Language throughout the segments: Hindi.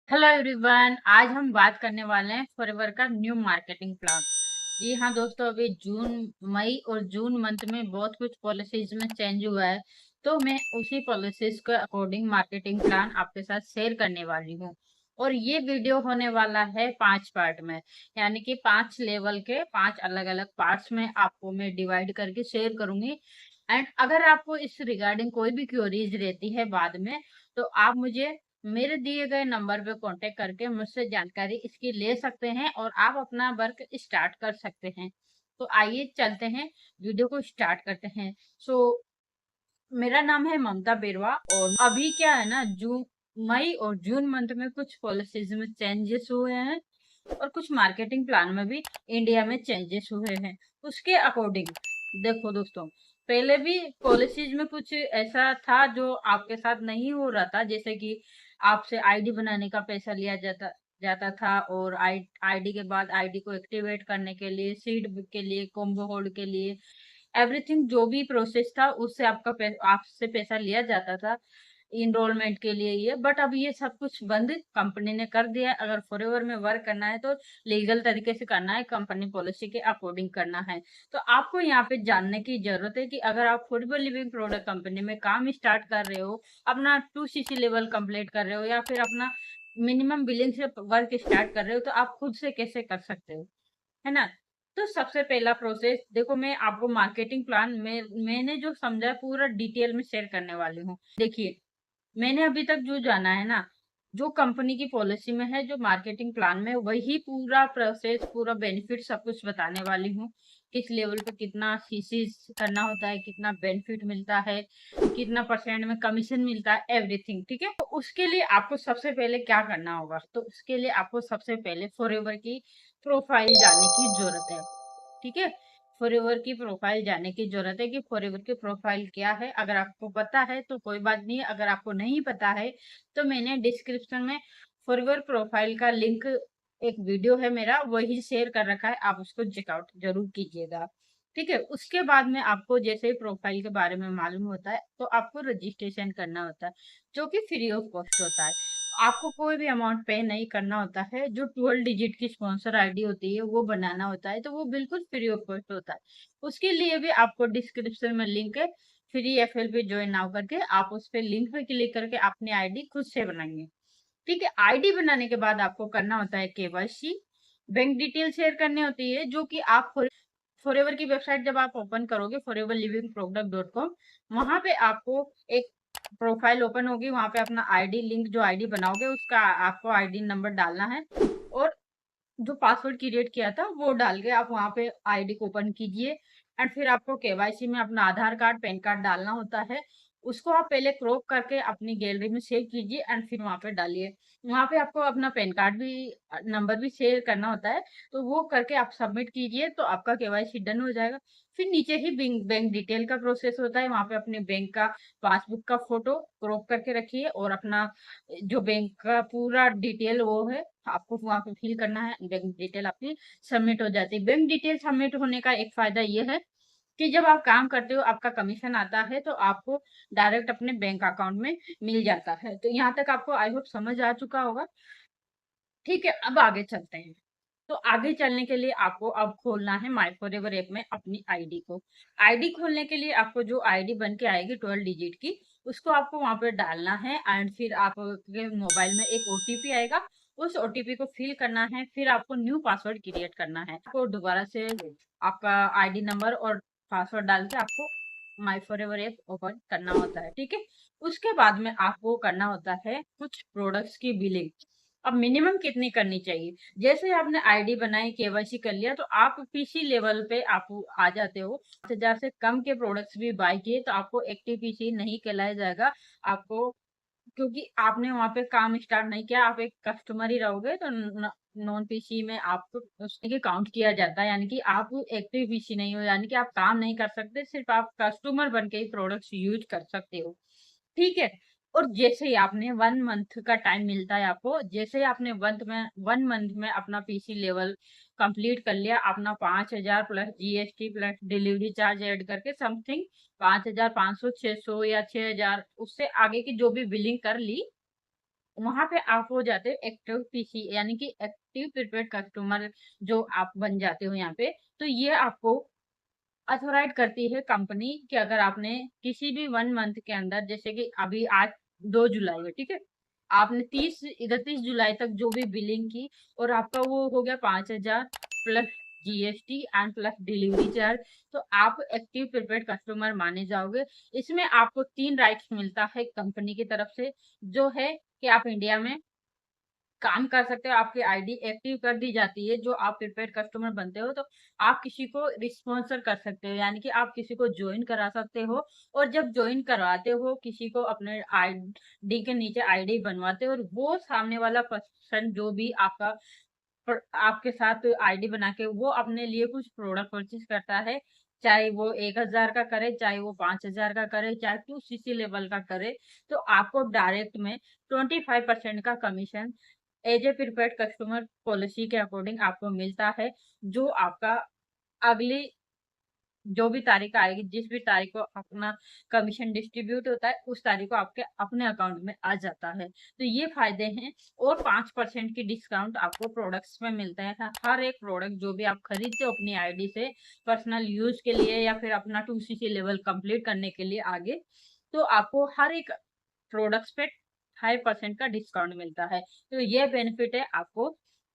Hello everyone. आज हम बात करने वाले हैं फॉरएवर का न्यू मार्केटिंग प्लान। जी हाँ दोस्तों, अभी मई और जून मंथ में बहुत कुछ पॉलिसीज में चेंज हुआ है। तो मैं उसी पॉलिसीज के अकॉर्डिंग मार्केटिंग प्लान आपके साथ शेयर करने वाली हूँ। और ये वीडियो होने वाला है 5 पार्ट में, यानी कि 5 लेवल के 5 अलग अलग पार्ट्स में आपको मैं डिवाइड करके शेयर करूंगी। एंड अगर आपको इस रिगार्डिंग कोई भी क्वेरीज रहती है बाद में, तो आप मुझे मेरे दिए गए नंबर पे कांटेक्ट करके मुझसे जानकारी इसकी ले सकते हैं और आप अपना वर्क स्टार्ट कर सकते हैं। तो आइए चलते हैं, वीडियो को स्टार्ट करते हैं। सो मेरा नाम है ममता बेरवा और अभी क्या है ना, जून मई और जून मंथ में कुछ पॉलिसीज में चेंजेस हुए हैं और कुछ मार्केटिंग प्लान में भी इंडिया में चेंजेस हुए हैं। उसके अकॉर्डिंग देखो दोस्तों, पहले भी पॉलिसीज में कुछ ऐसा था जो आपके साथ नहीं हो रहा था, जैसे कि आपसे आईडी बनाने का पैसा लिया जाता जाता था और आईडी के बाद आईडी को एक्टिवेट करने के लिए, सीड के लिए, कॉम्बो होल्ड के लिए, एवरीथिंग जो भी प्रोसेस था उससे आपसे पैसा लिया जाता था इनरोलमेंट के लिए ये। बट अब ये सब कुछ बंद कंपनी ने कर दिया है। अगर फॉरएवर में वर्क करना है तो लीगल तरीके से करना है, कंपनी पॉलिसी के अकॉर्डिंग करना है। तो आपको यहाँ पे जानने की जरूरत है कि अगर आप फॉरएवर लिविंग प्रोडक्ट कंपनी में काम स्टार्ट कर रहे हो, अपना 2 CC लेवल कंप्लीट कर रहे हो या फिर अपना मिनिमम बिलिंग से वर्क स्टार्ट कर रहे हो, तो आप खुद से कैसे कर सकते हो, है ना। तो सबसे पहला प्रोसेस देखो, मैं आपको मार्केटिंग प्लान में मैंने जो समझा है पूरा डिटेल में शेयर करने वाली हूँ। देखिए, मैंने अभी तक जो जाना है ना, जो कंपनी की पॉलिसी में है, जो मार्केटिंग प्लान में, वही पूरा प्रोसेस, पूरा बेनिफिट सब कुछ बताने वाली हूँ। किस लेवल पे कितना सीसी करना होता है, कितना बेनिफिट मिलता है, कितना परसेंट में कमीशन मिलता है, एवरीथिंग। ठीक है, तो उसके लिए आपको सबसे पहले क्या करना होगा, तो उसके लिए आपको सबसे पहले फॉरएवर की प्रोफाइल जानने की जरूरत है। ठीक है, फॉरएवर की प्रोफाइल जानने की जरूरत है कि फॉरएवर की प्रोफाइल क्या है। अगर आपको पता है तो कोई बात नहीं है, अगर आपको नहीं पता है तो मैंने डिस्क्रिप्शन में फॉरएवर प्रोफाइल का लिंक, एक वीडियो है मेरा, वही शेयर कर रखा है, आप उसको चेकआउट जरूर कीजिएगा। ठीक है, उसके बाद में आपको जैसे ही प्रोफाइल के बारे में मालूम होता है तो आपको रजिस्ट्रेशन करना होता है, जो कि फ्री ऑफ कॉस्ट होता है। आपको कोई भी अमाउंट पे नहीं करना होता है। जो 12 डिजिट की स्पॉन्सर आईडी होती है वो बनाना होता है, तो वो बिल्कुल फ्री ऑफ कॉस्ट होता है। उसके लिए भी आपको डिस्क्रिप्शन में लिंक है, फ्री एफएल पे ज्वाइन नाउ करके आप उस पे लिंक पे क्लिक करके अपनी आईडी खुद से बनाएंगे। ठीक है, आईडी बनाने के बाद आपको करना होता है केवाईसी, बैंक डिटेल शेयर करनी होती है, जो कि आप फॉरएवर की वेबसाइट जब आप ओपन करोगे, foreverlivingproduct.com, वहां पे आपको एक प्रोफाइल ओपन होगी। वहां पे अपना आईडी लिंक, जो आईडी बनाओगे उसका आपको आईडी नंबर डालना है और जो पासवर्ड क्रिएट किया था वो डाल के आप वहां पे आईडी को ओपन कीजिए। एंड फिर आपको केवाईसी में अपना आधार कार्ड, पैन कार्ड डालना होता है। उसको आप पहले क्रॉप करके अपनी गैलरी में सेव कीजिए एंड फिर वहां पे डालिए। वहां पे आपको अपना पैन कार्ड भी, नंबर भी शेयर करना होता है। तो वो करके आप सबमिट कीजिए तो आपका केवाईसी डन हो जाएगा। फिर नीचे ही बैंक डिटेल का प्रोसेस होता है, वहां पे अपने बैंक का पासबुक का फोटो क्रॉप करके रखिए और अपना जो बैंक का पूरा डिटेल वो है आपको वहां पे फिल करना है। बैंक डिटेल आपकी सबमिट हो जाती है। बैंक डिटेल सबमिट होने का एक फायदा ये है कि जब आप काम करते हो, आपका कमीशन आता है तो आपको डायरेक्ट अपने बैंक अकाउंट में मिल जाता है। तो यहाँ तक आपको आई होप समझ आ चुका होगा। ठीक है, अब आगे चलते हैं। तो आगे चलने के लिए आपको अब खोलना है माई फॉरएवर ऐप में अपनी आईडी को। आईडी खोलने के लिए आपको जो आईडी बन के आएगी 12 डिजिट की, उसको आपको वहां पे डालना है एंड फिर आपके मोबाइल में एक ओटीपी आएगा। उस ओटीपी को फिल करना है, फिर आपको न्यू पासवर्ड क्रिएट करना है। आपको दोबारा से आपका आईडी नंबर और पासवर्ड डाल के आपको माई फॉरएवर ऐप ओपन करना होता है। ठीक है, उसके बाद में आपको करना होता है कुछ प्रोडक्ट्स की बिलिंग। अब मिनिमम कितनी करनी चाहिए, जैसे आपने आईडी बनाई, केवाईसी कर लिया, तो आप पीसी लेवल पे आप आ जाते हो। 5,000 से कम के प्रोडक्ट्स भी बाय किए तो आपको एक्टिव पीसी नहीं कहलाया जाएगा। आपको, क्योंकि आपने वहां पे काम स्टार्ट नहीं किया, आप एक कस्टमर ही रहोगे, तो नॉन पीसी में आपको उसके काउंट किया जाता है। यानी कि आप एक्टिव पीसी नहीं हो, यानी कि आप काम नहीं कर सकते, सिर्फ आप कस्टमर बन के ही प्रोडक्ट्स यूज कर सकते हो। ठीक है, और जैसे ही आपने 1 मंथ का टाइम मिलता है आपको, जैसे ही आपने 1 मंथ में अपना पीसी लेवल कंप्लीट कर लिया, अपना 5,000 plus GST plus delivery charge add करके समथिंग 5,500, 600 या 6,000, उससे आगे की जो भी बिलिंग कर ली, वहां पे आप हो जाते हो एक्टिव पीसी, यानी कि एक्टिव प्रीपेड कस्टमर जो आप बन जाते हो यहाँ पे। तो ये आपको अथॉराइज़ करती है कंपनी कि अगर आपने किसी भी 1 मंथ के अंदर, जैसे कि अभी आज 2 जुलाई है, ठीक है? आपने 31 जुलाई तक जो भी बिलिंग की और आपका वो हो गया 5,000 plus GST and plus delivery charge, तो आप एक्टिव प्रीपेड कस्टमर माने जाओगे। इसमें आपको 3 राइट्स मिलता है कंपनी की तरफ से, जो है कि आप इंडिया में काम कर सकते हो, आपकी आईडी एक्टिव कर दी जाती है। जो आप प्रीपेड कस्टमर बनते हो, तो आप किसी को स्पॉन्सर कर सकते हो, यानी कि आप किसी को जॉइन करा सकते हो। और जब जॉइन करवाते हो किसी को, अपने आईडी के नीचे आईडी बनवाते हो, और वो सामने वाला पर्सन जो भी आपके साथ आईडी बना के वो अपने लिए कुछ प्रोडक्ट परचेज करता है, चाहे वो 1,000 का करे, चाहे वो 5,000 का करे, चाहे 2cc लेवल का करे, तो आपको डायरेक्ट में 25% का commission as a prepaid customer policy के अकॉर्डिंग आपको मिलता है, जो आपका अगली जो भी तारीख आएगी, जिस भी तारीख को अपना कमीशन डिस्ट्रीब्यूट होता है, उस तारीख को आपके अपने अकाउंट में आ जाता है। तो ये फ़ायदे हैं। और 5% की डिस्काउंट आपको प्रोडक्ट्स में मिलता है। हर एक प्रोडक्ट जो भी आप खरीदते हो अपनी आईडी से पर्सनल यूज़ के लिए या फिर अपना 2cc लेवल कंप्लीट करने के लिए आगे, तो आपको हर एक प्रोडक्ट्स पे 5% का डिस्काउंट मिलता है। तो ये बेनिफिट है आपको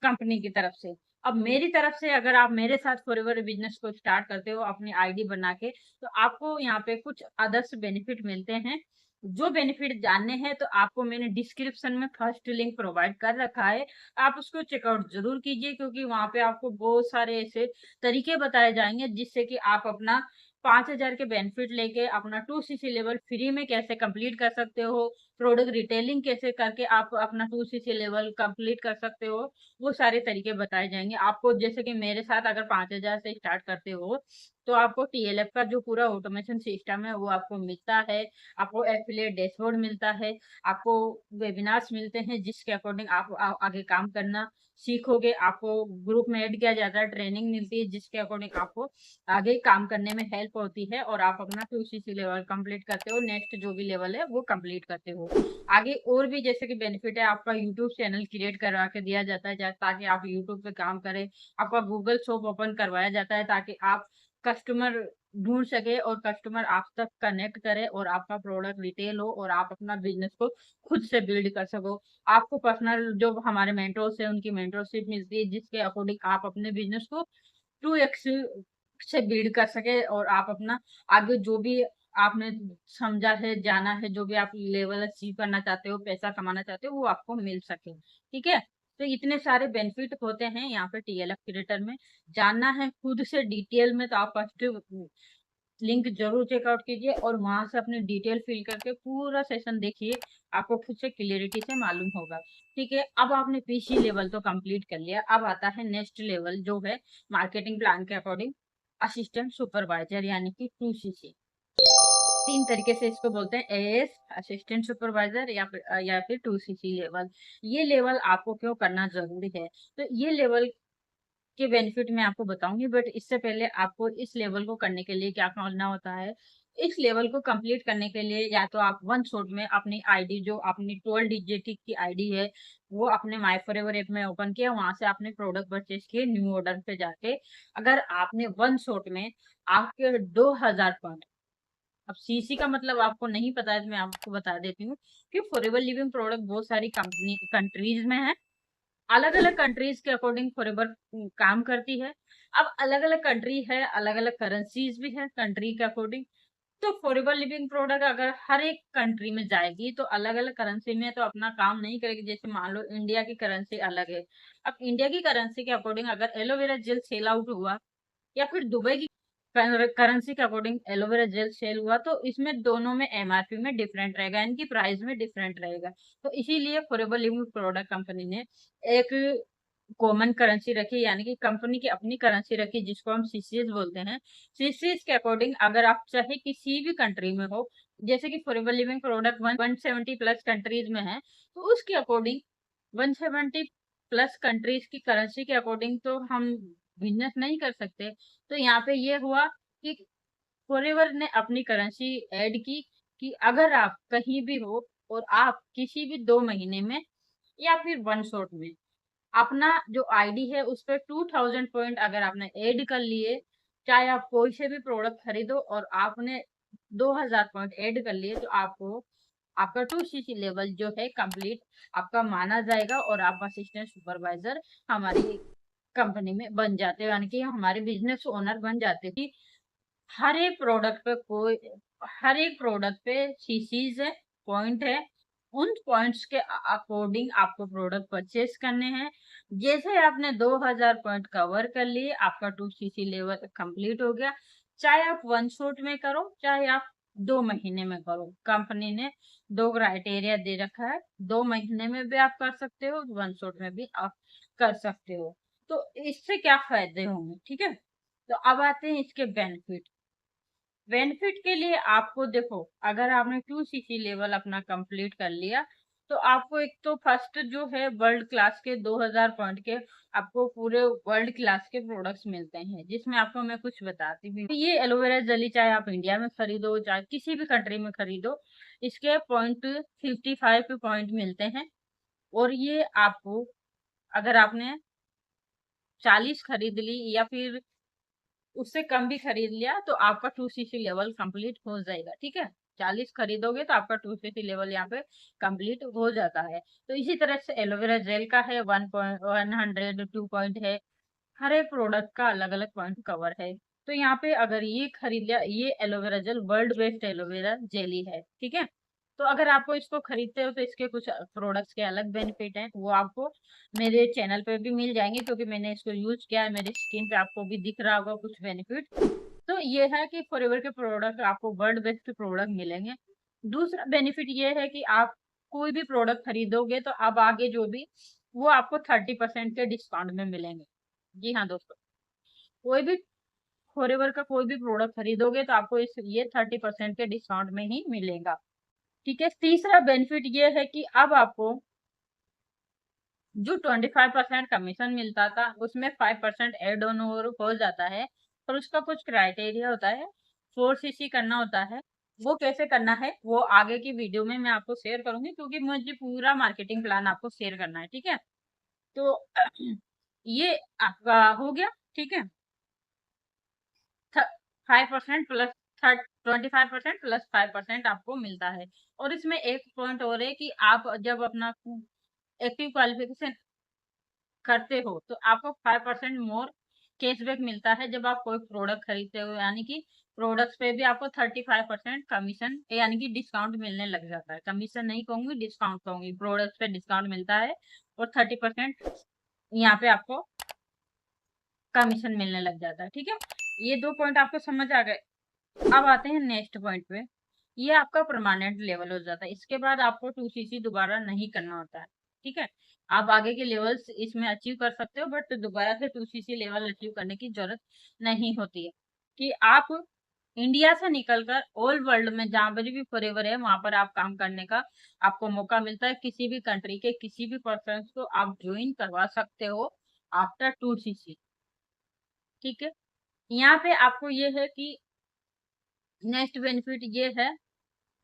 कंपनी की तरफ से। अब मेरी तरफ से अगर आप मेरे साथ फॉरएवर बिज़नेस को स्टार्ट करते हो अपनी आईडी बना के, तो आपको यहाँ पे कुछ अदर्स बेनिफिट मिलते हैं। जो बेनिफिट जानने हैं तो आपको मैंने डिस्क्रिप्शन में फर्स्ट लिंक प्रोवाइड कर रखा है। आप उसको चेकआउट ज़रूर कीजिए, क्योंकि वहाँ पे आपको बहुत सारे ऐसे तरीके बताए जाएँगे जिससे कि आप अपना 5,000 के बेनिफिट लेके अपना 2cc लेवल फ्री में कैसे कंप्लीट कर सकते हो, प्रोडक्ट रिटेलिंग कैसे करके आप अपना 2cc लेवल कंप्लीट कर सकते हो, वो सारे तरीके बताए जाएँगे। आपको जैसे कि मेरे साथ अगर 5,000 से स्टार्ट करते हो, तो आपको टीएलएफ का जो पूरा ऑटोमेशन सिस्टम है वो आपको मिलता है, आपको एफ़िलिएट डैशबोर्ड मिलता है, आपको वेबिनार्स मिलते हैं जिसके अकॉर्डिंग आप आगे काम करना सीखोगे, आपको ग्रुप में ऐड किया जाता है, ट्रेनिंग मिलती है जिसके अकॉर्डिंग आपको आगे काम करने में हेल्प होती है और आप अपना 2cc लेवल कंप्लीट करते हो, नेक्स्ट जो भी लेवल है वो कंप्लीट करते हो। आगे और भी जैसे कि बेनिफिट है, आपका यूट्यूब चैनल क्रिएट करवा के दिया जाता है ताकि आप यूट्यूब पे काम करें। आपका गूगल शॉप ओपन करवाया जाता है ताकि आप कस्टमर ढूँढ सके और कस्टमर आप तक कनेक्ट करे और आपका प्रोडक्ट रिटेल हो और आप अपना बिज़नेस को खुद से बिल्ड कर सको। आपको पर्सनल जो हमारे मेंटर्स हैं उनकी मेंटरशिप मिलती है जिसके अकॉर्डिंग आप अपने बिज़नेस को 2x से बिल्ड कर सके और आप अपना आगे जो भी आपने समझा है, जाना है, जो भी आप लेवल अचीव करना चाहते हो, पैसा कमाना चाहते हो, वो आपको मिल सके। ठीक है? तो इतने सारे बेनिफिट होते हैं यहाँ पे टीएलएफ क्रिएटर में। जानना है खुद से डिटेल में तो आप फर्स्ट लिंक ज़रूर चेकआउट कीजिए और वहाँ से अपनी डिटेल फिल करके पूरा सेशन देखिए, आपको खुद से क्लैरिटी से मालूम होगा। ठीक है? अब आपने पीसी लेवल तो कंप्लीट कर लिया, अब आता है नेक्स्ट लेवल जो है मार्केटिंग प्लान के अकॉर्डिंग असिस्टेंट सुपरवाइज़र, यानी कि 2सीसी। 3 तरीके से इसको बोलते हैं, एएस, असिस्टेंट सुपरवाइज़र या फिर 2सीसी लेवल। ये लेवल आपको क्यों करना ज़रूरी है? तो ये लेवल के बेनिफिट मैं आपको बताऊँगी, बट इससे पहले आपको इस लेवल को करने के लिए क्या करना होता है, इस लेवल को कंप्लीट करने के लिए या तो आप वन शॉट में अपनी आईडी, जो अपनी 12 डिजिट की आईडी है, वो अपने माय फॉरएवर ऐप में ओपन किया, वहाँ से आपने प्रोडक्ट परचेज़ किए न्यू ऑर्डर पे जाके। अगर आपने वन शॉट में आपके 2,000 पॉइंट, अब सीसी का मतलब आपको नहीं पता है तो मैं आपको बता देती हूँ कि फॉरएवर लिविंग प्रोडक्ट बहुत सारी कंट्रीज़ में है। अलग-अलग कंट्रीज़ के अकॉर्डिंग फॉरएवर काम करती है। अब अलग-अलग कंट्री है, अलग-अलग करेंसीज़ भी है कंट्री के अकॉर्डिंग। तो फॉरएवर लिविंग प्रोडक्ट अगर हर एक कंट्री में जाएगी तो अलग-अलग करेंसी में तो अपना काम नहीं करेगी। जैसे मान लो इंडिया की करेंसी अलग है। अब इंडिया की करेंसी के अकॉर्डिंग अगर एलोवेरा जेल सेल आउट हुआ या फिर दुबई की करेंसी के अकॉर्डिंग एलोवेरा जेल सेल हुआ, तो इसमें दोनों में एमआरपी में डिफरेंट रहेगा, इनकी प्राइस में डिफरेंट रहेगा। तो इसीलिए फॉरएवर लिविंग प्रोडक्ट कंपनी ने एक कॉमन करेंसी रखी, यानी कि कंपनी की अपनी करेंसी रखी जिसको हम सीसीएस बोलते हैं। सीसीएस के अकॉर्डिंग अगर आप चाहे किसी भी कंट्री में हो, जैसे कि forever living product 170 plus countries में है, तो उसके अकॉर्डिंग 170 प्लस कंट्रीज की करेंसी के अकॉर्डिंग तो हम बिजनेस नहीं कर सकते। तो यहाँ पे ये हुआ कि फॉरएवर ने अपनी करेंसी ऐड की कि अगर आप कहीं भी हो और आप किसी भी 2 महीने में या फिर वन शॉट में अपना जो आईडी है उस पर 2000 पॉइंट अगर आपने ऐड कर लिए, चाहे आप कोई से भी प्रोडक्ट खरीदो और आपने 2000 पॉइंट ऐड कर लिए, तो आपको आपका 2cc लेवल जो है कंप्लीट आपका माना जाएगा और आप असिस्टेंट सुपरवाइजर हमारी कंपनी में बन जाते हो, यानी कि हमारे बिजनेस ओनर बन जाते हो। कि हर एक प्रोडक्ट पे कोई हर एक प्रोडक्ट पे सीसीज है, पॉइंट है, उन पॉइंट्स के अकॉर्डिंग आपको प्रोडक्ट परचेस करने हैं। जैसे आपने 2000 पॉइंट कवर कर लिए, आपका 2cc लेवल कंप्लीट हो गया। चाहे आप वन शॉट में करो, चाहे आप 2 महीने में करो, कंपनी ने 2 क्राइटेरिया दे रखा है। 2 महीने में भी आप कर सकते हो, वन शॉट में भी आप कर सकते हो। तो इससे क्या फायदे होंगे, ठीक है। तो अब आते हैं इसके बेनिफिट। बेनिफिट के लिए आपको देखो, अगर आपने 2cc लेवल अपना कंप्लीट कर लिया, तो आपको एक तो फर्स्ट जो है वर्ल्ड क्लास के 2000 पॉइंट के आपको पूरे वर्ल्ड क्लास के प्रोडक्ट्स मिलते हैं, जिसमें आपको मैं कुछ बताती भी हूँ। ये एलोवेरा जेली चाहे आप इंडिया में खरीदो चाहे किसी भी कंट्री में खरीदो, इसके पॉइंट 55 पॉइंट मिलते हैं। और ये आपको अगर आपने 40 खरीद ली या फिर उससे कम भी खरीद लिया, तो आपका 2cc लेवल कंप्लीट हो जाएगा, ठीक है। 40 खरीदोगे तो आपका 2cc लेवल यहाँ पे कंप्लीट हो जाता है। तो इसी तरह से एलोवेरा जेल का है 102 पॉइंट है। हर एक प्रोडक्ट का अलग अलग पॉइंट कवर है। तो यहाँ पे अगर ये खरीद लिया, ये aloe vera gel world best aloe vera jelly है, ठीक है। तो अगर आपको इसको खरीदते हो तो इसके कुछ प्रोडक्ट्स के अलग बेनिफिट हैं, वो आपको मेरे चैनल पे भी मिल जाएंगे, क्योंकि मैंने इसको यूज किया है। मेरी स्किन पे आपको भी दिख रहा होगा कुछ बेनिफिट। तो ये है कि फॉरएवर के प्रोडक्ट आपको वर्ल्ड बेस्ट प्रोडक्ट मिलेंगे। दूसरा बेनिफिट ये है कि आप कोई भी प्रोडक्ट खरीदोगे तो अब आगे जो भी वो आपको 30% के डिस्काउंट में मिलेंगे। जी हाँ दोस्तों, कोई भी फॉरएवर का कोई भी प्रोडक्ट खरीदोगे तो आपको इस ये 30% के डिस्काउंट में ही मिलेगा, ठीक है। तीसरा बेनिफिट ये है कि अब आपको जो 25% कमीशन मिलता था उसमें 5% एड ऑन और हो जाता है। पर उसका कुछ क्राइटेरिया होता है, 4cc करना होता है। वो कैसे करना है वो आगे की वीडियो में मैं आपको शेयर करूंगी, क्योंकि मुझे पूरा मार्केटिंग प्लान आपको शेयर करना है, ठीक है। तो ये आपका हो गया, ठीक है। 5% प्लस 25% प्लस 5% आपको मिलता है। और इसमें एक पॉइंट और है कि आप जब अपना एक्टिव क्वालिफिकेशन करते हो तो आपको 5% मोर कैशबैक मिलता है जब आप कोई प्रोडक्ट खरीदते हो, यानी कि प्रोडक्ट्स पे भी आपको 35% कमीशन यानी कि डिस्काउंट मिलने लग जाता है। कमीशन नहीं कहूंगी, डिस्काउंट कहूंगी। प्रोडक्ट्स पे डिस्काउंट मिलता है और 30% यहाँ पे आपको कमीशन मिलने लग जाता है, ठीक है। ये 2 पॉइंट आपको समझ आ गए। अब आते हैं नेक्स्ट पॉइंट पे। ये आपका परमानेंट लेवल हो जाता है। इसके बाद आपको 2cc दोबारा नहीं करना होता है, ठीक है। आप आगे के लेवल्स इसमें अचीव कर सकते हो, बट दोबारा से 2cc लेवल अचीव करने की जरूरत नहीं होती है। कि आप इंडिया से निकलकर ऑल वर्ल्ड में जहां पर भी फॉरएवर है वहां पर आप काम करने का आपको मौका मिलता है। किसी भी कंट्री के किसी भी पर्सन को आप ज्वाइन करवा सकते हो आफ्टर 2cc, ठीक है। यहाँ पे आपको ये है कि नेक्स्ट बेनिफिट ये है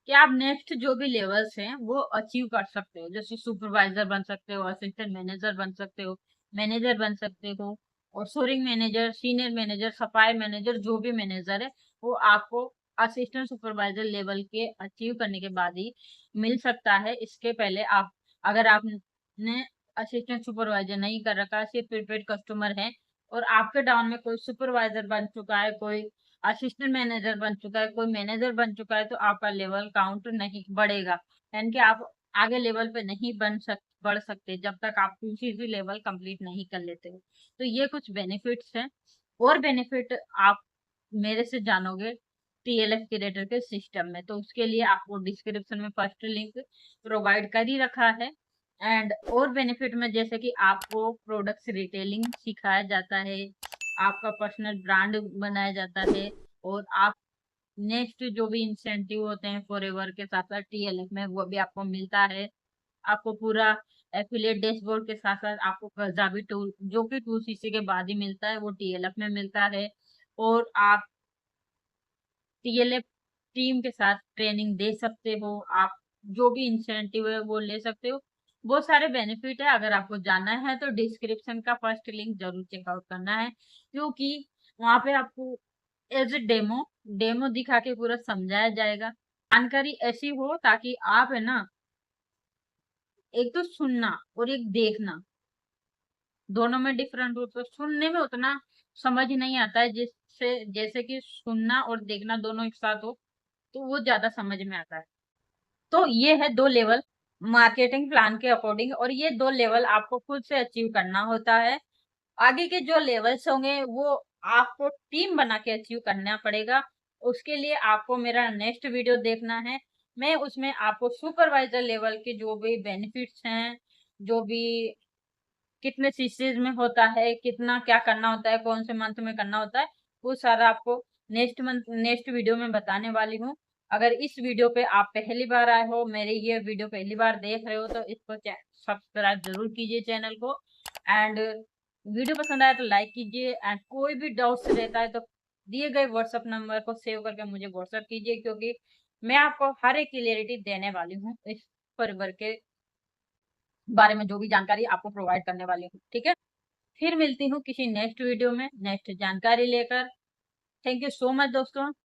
कि आप नेक्स्ट जो भी लेवल्स हैं वो अचीव कर सकते हो। जैसे सुपरवाइजर बन सकते हो, असिस्टेंट मैनेजर बन सकते हो, मैनेजर बन सकते हो, और सोरिंग मैनेजर, सीनियर मैनेजर, सफाई मैनेजर, जो भी मैनेजर है वो आपको असिस्टेंट सुपरवाइजर लेवल के अचीव करने के बाद ही मिल सकता है। इसके पहले आप अगर आपने असिस्टेंट सुपरवाइजर नहीं कर रखा, सिर्फ प्रीपेड कस्टमर है और आपके डाउन में कोई सुपरवाइजर बन चुका है, कोई असिस्टेंट मैनेजर बन चुका है, कोई मैनेजर बन चुका है, तो आपका लेवल काउंट नहीं बढ़ेगा। यानी कि आप आगे लेवल पे नहीं बढ़ सकते जब तक आप किसी भी लेवल कंप्लीट नहीं कर लेते हो। तो ये कुछ बेनिफिट्स हैं। और बेनिफिट आप मेरे से जानोगे टीएलएफ क्रिएटर के सिस्टम में, तो उसके लिए आपको डिस्क्रिप्शन में फर्स्ट लिंक प्रोवाइड कर ही रखा है। एंड और बेनिफिट में जैसे कि आपको प्रोडक्ट्स रिटेलिंग सिखाया जाता है, आपका पर्सनल ब्रांड बनाया जाता है, और आप नेक्स्ट जो भी इंसेंटिव होते हैं फॉरएवर के साथ साथ टीएलएफ में वो भी आपको मिलता है। आपको पूरा एफिलिएट डैशबोर्ड के साथ साथ आपको कर्जा भी टू जो कि 2cc के बाद ही मिलता है, वो टीएलएफ में मिलता है। और आप टीएलएफ टीम के साथ ट्रेनिंग दे सकते हो। आप जो भी इंसेंटिव है वो ले सकते हो। बहुत सारे बेनिफिट है, अगर आपको जानना है तो डिस्क्रिप्शन का फर्स्ट लिंक जरूर चेकआउट करना है, क्योंकि वहां पे आपको एज ए डेमो डेमो दिखा के पूरा समझाया जाएगा। जानकारी ऐसी हो ताकि आप है ना, एक तो सुनना और एक देखना, दोनों में डिफरेंट हो। तो सुनने में उतना समझ नहीं आता है, जिससे जैसे कि सुनना और देखना दोनों एक साथ हो तो वो ज्यादा समझ में आता है। तो ये है 2 लेवल मार्केटिंग प्लान के अकॉर्डिंग, और ये 2 लेवल आपको खुद से अचीव करना होता है। आगे के जो लेवल्स होंगे वो आपको टीम बना के अचीव करना पड़ेगा। उसके लिए आपको मेरा नेक्स्ट वीडियो देखना है। मैं उसमें आपको सुपरवाइजर लेवल के जो भी बेनिफिट्स हैं, जो भी कितने सीसीज में होता है, कितना क्या करना होता है, कौन से मंथ में करना होता है, वो सारा आपको नेक्स्ट वीडियो में बताने वाली हूँ। अगर इस वीडियो पे आप पहली बार आए हो, मेरे ये वीडियो पहली बार देख रहे हो, तो इसको सब्सक्राइब जरूर कीजिए चैनल को। एंड वीडियो पसंद आया तो लाइक कीजिए, एंड कोई भी डाउट्स रहता है तो दिए गए व्हाट्सएप नंबर को सेव करके मुझे व्हाट्सएप कीजिए, क्योंकि मैं आपको हर एक क्लियरिटी देने वाली हूँ इस परिवार के बारे में, जो भी जानकारी आपको प्रोवाइड करने वाली हूँ। ठीक है, फिर मिलती हूँ किसी नेक्स्ट वीडियो में नेक्स्ट जानकारी लेकर। थैंक यू सो मच दोस्तों।